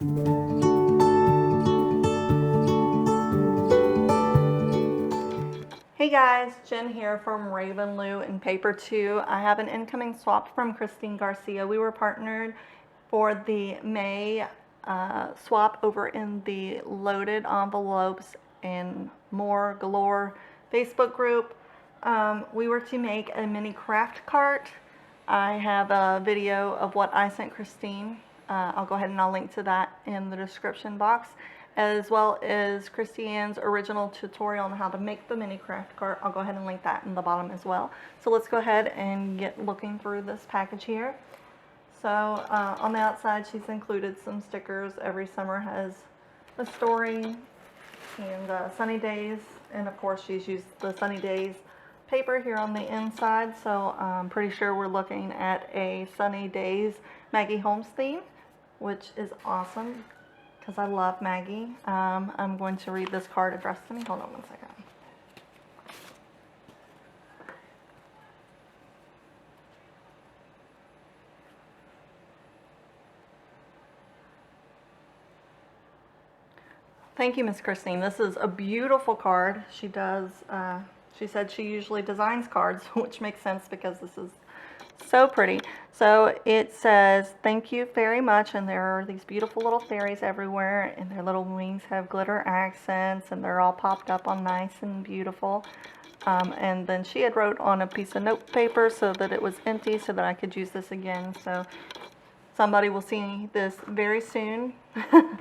Hey guys, Jen here from ravenluandpapertoo. I have an incoming swap from Christine Garcia. We were partnered for the May swap over in the Loaded Envelopes and More Galore Facebook group. We were to make a mini craft cart. I have a video of what I sent Christine. I'll go ahead and I'll link to that in the description box, as well as Christine's original tutorial on how to make the mini craft cart. I'll go ahead and link that in the bottom as well. So let's go ahead and get looking through this package here. So on the outside she's included some stickers. Every summer has a story, and sunny days, and of course she's used the sunny days paper here on the inside. So I'm pretty sure we're looking at a sunny days Maggie Holmes theme, which is awesome because I love Maggie. I'm going to read this card addressed to me. Hold on one second. Thank you, Miss Christine. This is a beautiful card. She does, she said she usually designs cards, which makes sense because this is so pretty. So it says, "Thank you very much," and there are these beautiful little fairies everywhere, and their little wings have glitter accents, and they're all popped up on nice and beautiful. And then she had wrote on a piece of note paper so that it was empty so that I could use this again. So somebody will see this very soon. All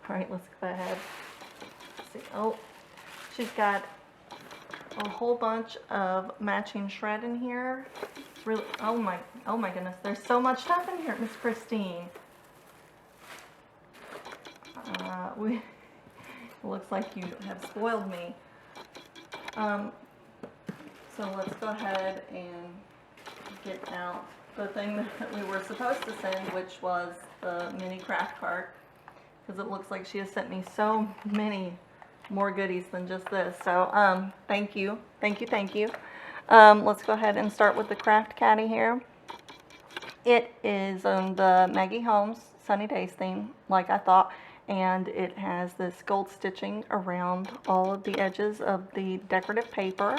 right, let's go ahead. Let's see. Oh, she's got a whole bunch of matching shred in here. Really, oh my goodness, there's so much stuff in here, Miss Christine. It looks like you have spoiled me. So let's go ahead and get out the thing that we were supposed to send, which was the mini craft cart, because it looks like she has sent me so many more goodies than just this. So thank you. Let's go ahead and start with the craft caddy here. It is on the Maggie Holmes Sunny Days theme, like I thought, and it has this gold stitching around all of the edges of the decorative paper.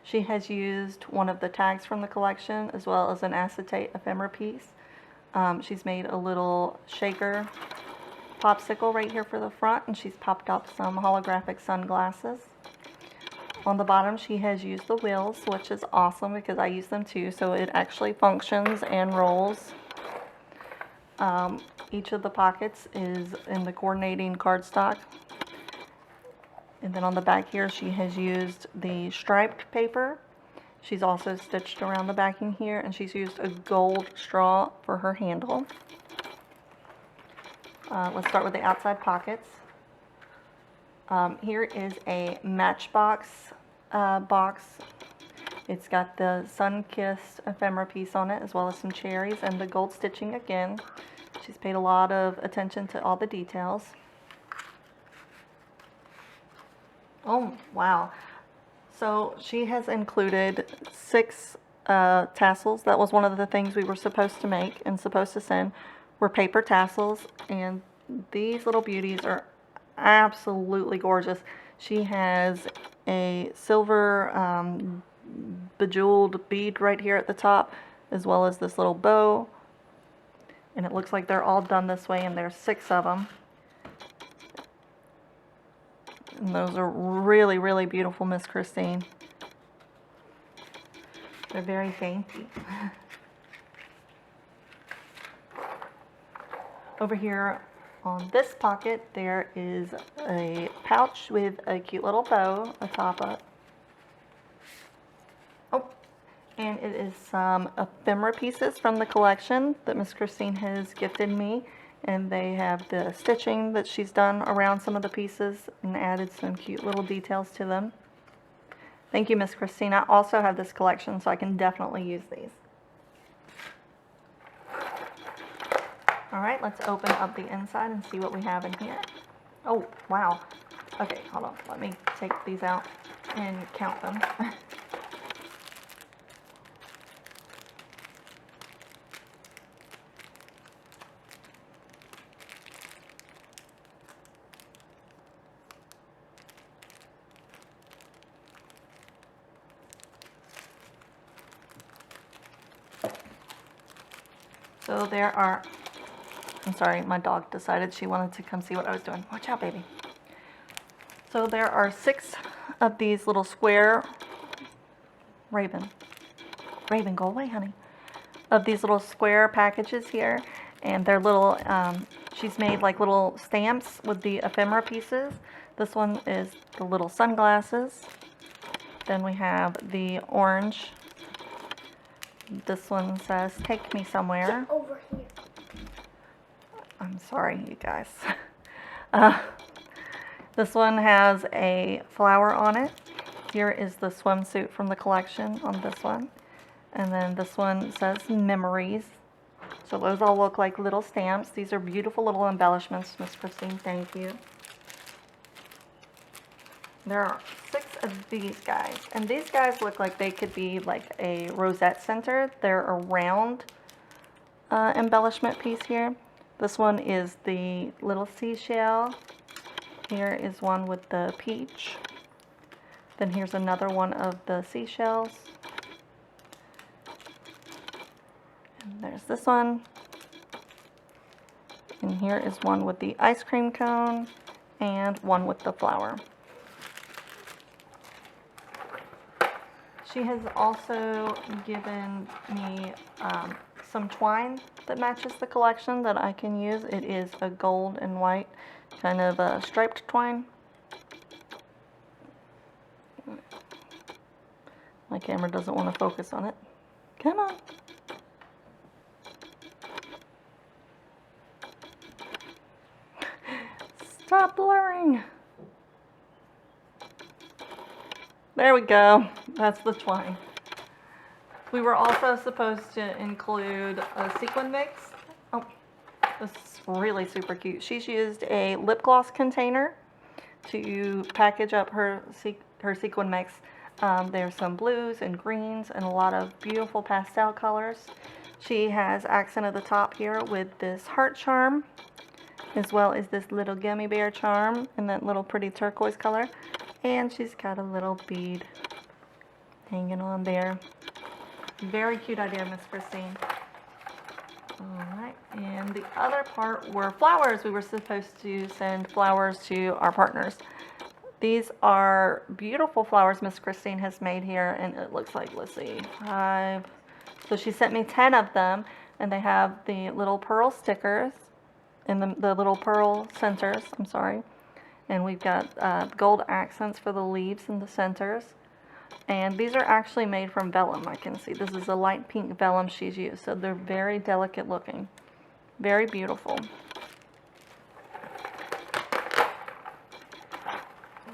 She has used one of the tags from the collection as well as an acetate ephemera piece. She's made a little shaker popsicle right here for the front, and she's popped up some holographic sunglasses. On the bottom she has used the wheels, which is awesome because I use them too, so it actually functions and rolls. Each of the pockets is in the coordinating cardstock. And then on the back here she has used the striped paper. She's also stitched around the backing here, and she's used a gold straw for her handle. Let's start with the outside pockets. Here is a Matchbox box. It's got the sun-kissed ephemera piece on it, as well as some cherries and the gold stitching again. She's paid a lot of attention to all the details. Oh, wow. So she has included 6 tassels. That was one of the things we were supposed to make and supposed to send, were paper tassels, and these little beauties are absolutely gorgeous. She has a silver bejeweled bead right here at the top, as well as this little bow, and it looks like they're all done this way, and there's 6 of them, and those are really, really beautiful, Miss Christine. They're very dainty. Over here on this pocket there is a pouch with a cute little bow atop it. Oh, and it is some ephemera pieces from the collection that Miss Christine has gifted me, and they have the stitching that she's done around some of the pieces and added some cute little details to them. Thank you, Miss Christine. I also have this collection, so I can definitely use these. Alright, let's open up the inside and see what we have in here. Oh, wow. Okay, hold on. Let me take these out and count them. So there are, I'm sorry, my dog decided she wanted to come see what I was doing. Watch out, baby. So there are 6 of these little square, Raven, go away, honey, of these little square packages here. And they're little, she's made like little stamps with the ephemera pieces. This one is the little sunglasses. Then we have the orange. This one says, "Take me somewhere." Get over here. I'm sorry, you guys. This one has a flower on it. Here is the swimsuit from the collection on this one. And then this one says memories. So those all look like little stamps. These are beautiful little embellishments, Miss Christine. Thank you. There are 6 of these guys. And these guys look like they could be like a rosette center. They're a round embellishment piece here. This one is the little seashell. Here is one with the peach. Then here's another one of the seashells. And there's this one. And here is one with the ice cream cone and one with the flower. She has also given me some twine that matches the collection that I can use. It is a gold and white kind of striped twine. My camera doesn't want to focus on it. Come on. Stop blurring. There we go. That's the twine. We were also supposed to include a sequin mix. Oh, this is really super cute. She's used a lip gloss container to package up her sequin mix. There's some blues and greens and a lot of beautiful pastel colors. She has accented the top here with this heart charm, as well as this little gummy bear charm in that little pretty turquoise color. And she's got a little bead hanging on there. Very cute idea, Miss Christine. Alright, and the other part were flowers. We were supposed to send flowers to our partners. These are beautiful flowers Miss Christine has made here, and it looks like, let's see, 5. So she sent me 10 of them, and they have the little pearl stickers and the little pearl centers, I'm sorry. And we've got gold accents for the leaves and the centers. And these are actually made from vellum, I can see. This is a light pink vellum she's used, so they're very delicate looking. Very beautiful.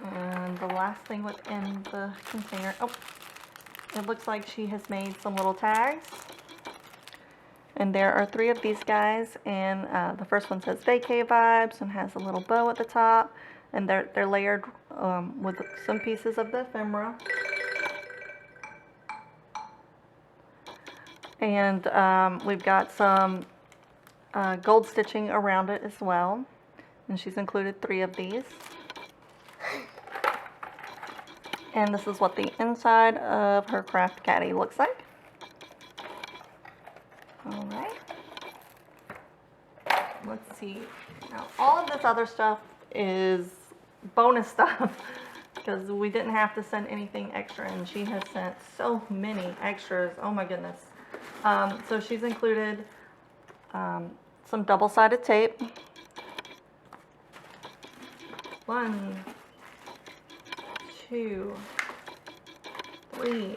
And the last thing within the container, oh, it looks like she has made some little tags. And there are 3 of these guys, and the first one says vacay vibes and has a little bow at the top. And they're layered with some pieces of the ephemera. And we've got some gold stitching around it as well. And she's included 3 of these. And this is what the inside of her craft caddy looks like. Alright. Let's see. Now, all of this other stuff is bonus stuff because we didn't have to send anything extra, and she has sent so many extras. Oh my goodness. So she's included some double-sided tape. 1, 2, 3,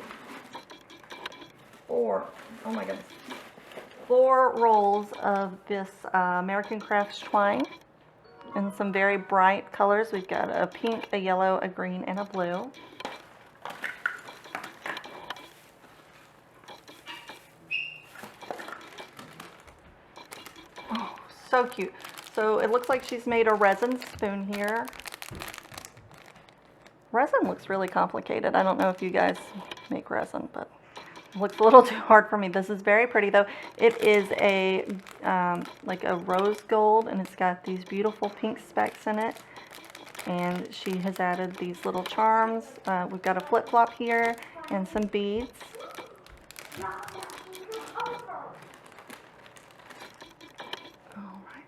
4. Oh my goodness. 4 rolls of this American Crafts twine in some very bright colors. We've got a pink, a yellow, a green, and a blue. Oh, so cute. So it looks like she's made a resin spoon here. Resin looks really complicated. I don't know if you guys make resin, but it looks a little too hard for me. This is very pretty though. It is a like a rose gold, and it's got these beautiful pink specks in it. And she has added these little charms. We've got a flip-flop here and some beads.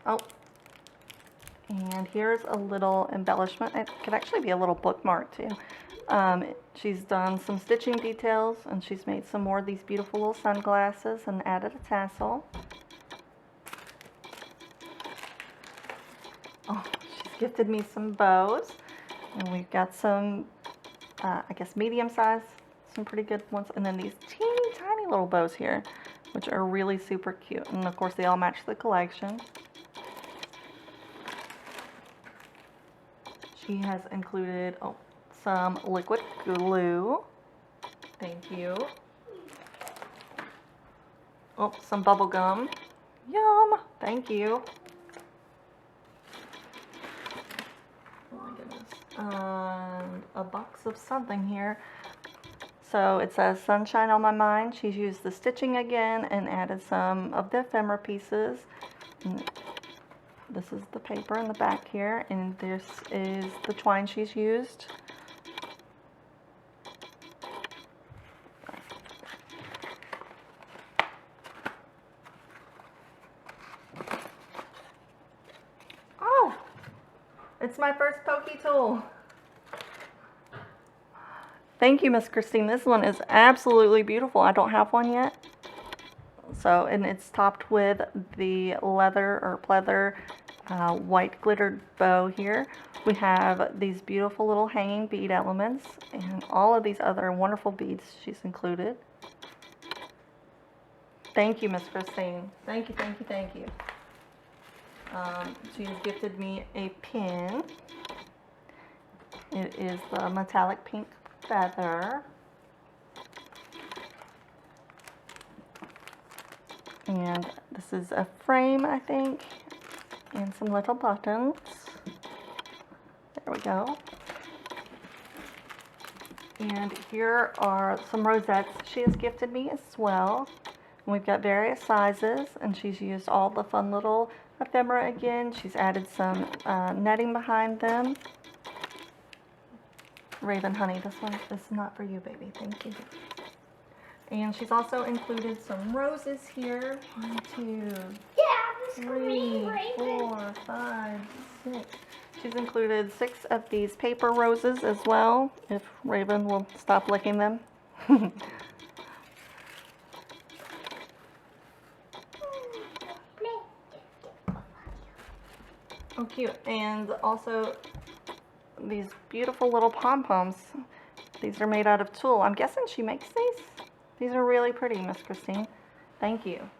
Oh, and here's a little embellishment. It could actually be a little bookmark too. She's done some stitching details, and she's made some more of these beautiful little sunglasses and added a tassel. Oh, she's gifted me some bows, and we've got some, I guess, medium size, some pretty good ones, and then these teeny tiny little bows here, which are really super cute, and of course they all match the collection. She has included some liquid glue. Thank you. Oh, some bubble gum. Yum! Thank you. Oh my goodness. A box of something here. So it says Sunshine on My Mind. She's used the stitching again and added some of the ephemera pieces. And this is the paper in the back here, and this is the twine she's used. Oh, it's my first pokey tool. Thank you, Miss Christine. This one is absolutely beautiful. I don't have one yet. So, and it's topped with the leather or pleather white glittered bow here. We have these beautiful little hanging bead elements and all of these other wonderful beads she's included. Thank you, Miss Christine. Thank you, thank you, thank you. She has gifted me a pin. It is the metallic pink feather. And this is a frame, I think, and some little buttons. There we go. And here are some rosettes she has gifted me as well. And we've got various sizes, and she's used all the fun little ephemera again. She's added some netting behind them. Raven, honey, this one is not for you, baby. Thank you. And she's also included some roses here. 1, 2, 3, 4, 5, 6. She's included 6 of these paper roses as well, if Raven will stop licking them. Oh, cute. And also these beautiful little pom-poms. These are made out of tulle. I'm guessing she makes these? These are really pretty, Miss Christine. Thank you.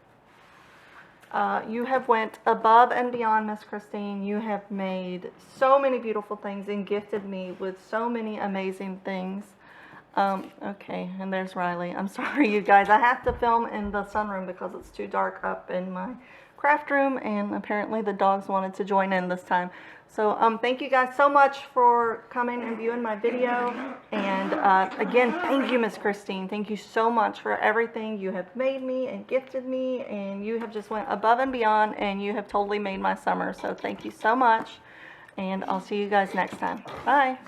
You have went above and beyond, Miss Christine. You have made so many beautiful things and gifted me with so many amazing things. Okay, and there's Riley. I'm sorry, you guys. I have to film in the sunroom because it's too dark up in my craft room, and apparently the dogs wanted to join in this time. So thank you guys so much for coming and viewing my video. And again, thank you, Miss Christine. Thank you so much for everything you have made me and gifted me. And you have just went above and beyond, and you have totally made my summer. So thank you so much. And I'll see you guys next time. Bye.